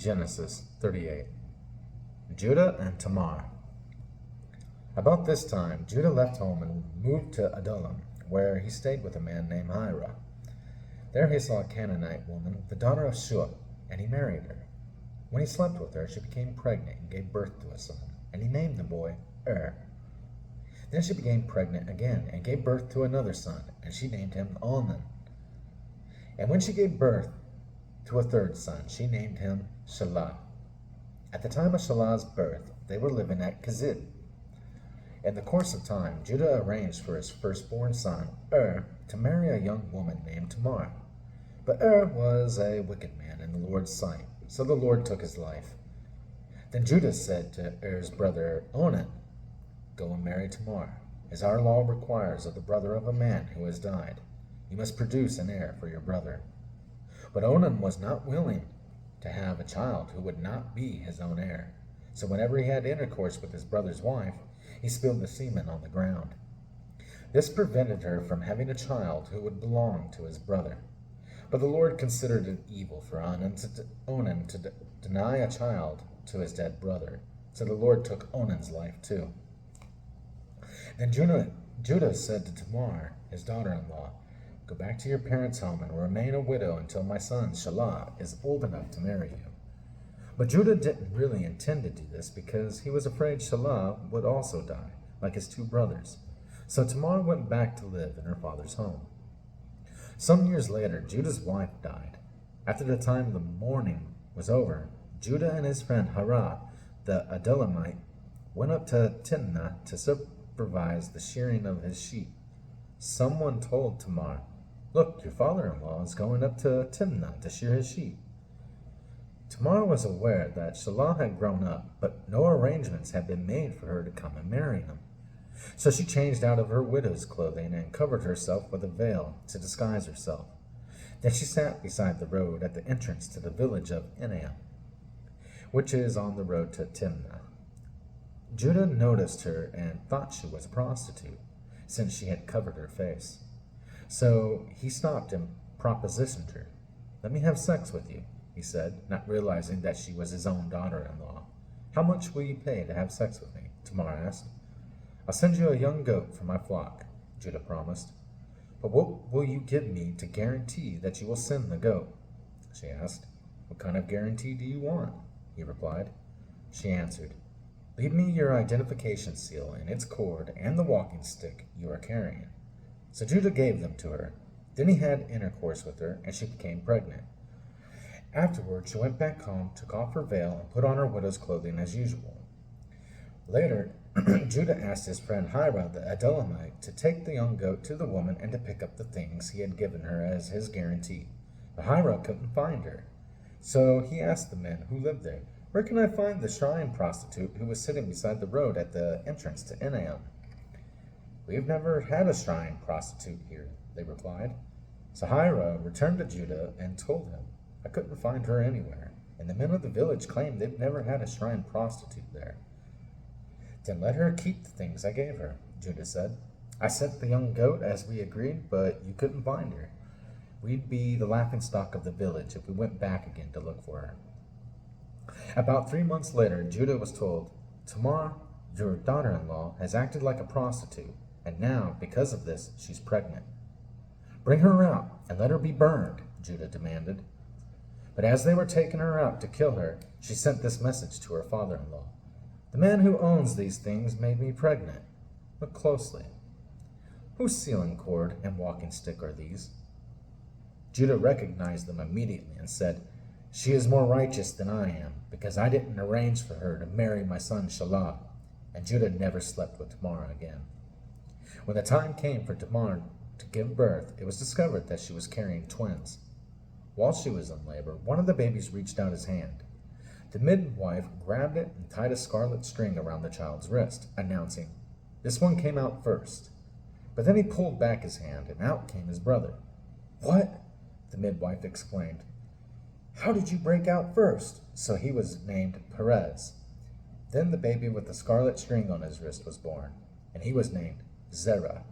Genesis 38. Judah and Tamar. About this time, Judah left home and moved to Adullam, where he stayed with a man named Zerah. There he saw a Canaanite woman, the daughter of Shua, and he married her. When he slept with her, she became pregnant and gave birth to a son, and he named the boy Then she became pregnant again and gave birth to another son, and she named him Onan. And when she gave birth to a third son, she named him Shelah. At the time of Shelah's birth, they were living at Kazid. In the course of time, Judah arranged for his firstborn son, to marry a young woman named Tamar. But was a wicked man in the Lord's sight, so the Lord took his life. Then Judah said to Er's brother Onan, "Go and marry Tamar, as our law requires of the brother of a man who has died. You must produce an heir for your brother." But Onan was not willing to have a child who would not be his own heir. So whenever he had intercourse with his brother's wife, he spilled the semen on the ground. This prevented her from having a child who would belong to his brother. But the Lord considered it evil for Onan to deny a child to his dead brother. So the Lord took Onan's life too. Then Judah said to Tamar, his daughter-in-law, "Go back to your parents' home and remain a widow until my son Shelah is old enough to marry you." But Judah didn't really intend to do this because he was afraid Shelah would also die, like his two brothers. So Tamar went back to live in her father's home. Some years later, Judah's wife died. After the time the mourning was over, Judah and his friend Zerah, the Adullamite, went up to Timnah to supervise the shearing of his sheep. Someone told Tamar, "Look, your father-in-law is going up to Timnah to shear his sheep." Tamar was aware that Shelah had grown up, but no arrangements had been made for her to come and marry him. So she changed out of her widow's clothing and covered herself with a veil to disguise herself. Then she sat beside the road at the entrance to the village of Enaim, which is on the road to Timnah. Judah noticed her and thought she was a prostitute, since she had covered her face. So he stopped and propositioned her. "Let me have sex with you," he said, not realizing that she was his own daughter-in-law. "How much will you pay to have sex with me?" Tamar asked. "I'll send you a young goat for my flock," Judah promised. "But what will you give me to guarantee that you will send the goat?" she asked. "What kind of guarantee do you want?" he replied. She answered, "Leave me your identification seal and its cord and the walking stick you are carrying." So Judah gave them to her. Then he had intercourse with her, and she became pregnant. Afterward, she went back home, took off her veil, and put on her widow's clothing as usual. Later, Judah asked his friend Zerah the Adullamite to take the young goat to the woman and to pick up the things he had given her as his guarantee. But Zerah couldn't find her. So he asked the men who lived there, "Where can I find the shrine prostitute who was sitting beside the road at the entrance to Enaim?" "We've never had a shrine prostitute here," they replied. So Zerah returned to Judah and told him, "I couldn't find her anywhere, and the men of the village claim they've never had a shrine prostitute there." "Then let her keep the things I gave her," Judah said. "I sent the young goat as we agreed, but you couldn't find her. We'd be the laughingstock of the village if we went back again to look for her." About 3 months later, Judah was told, "Tamar, your daughter-in-law, has acted like a prostitute, and now, because of this, she's pregnant." "Bring her out and let her be burned," Judah demanded. But as they were taking her out to kill her, she sent this message to her father-in-law: "The man who owns these things made me pregnant. Look closely. Whose sealing cord and walking stick are these?" Judah recognized them immediately and said, "She is more righteous than I am, because I didn't arrange for her to marry my son Shelah." And Judah never slept with Tamar again. When the time came for Tamar to give birth, it was discovered that she was carrying twins. While she was in labor, one of the babies reached out his hand. The midwife grabbed it and tied a scarlet string around the child's wrist, announcing, "This one came out first." But then he pulled back his hand, and out came his brother. "What?" the midwife exclaimed. "How did you break out first?" So he was named Perez. Then the baby with the scarlet string on his wrist was born, and he was named Zerah.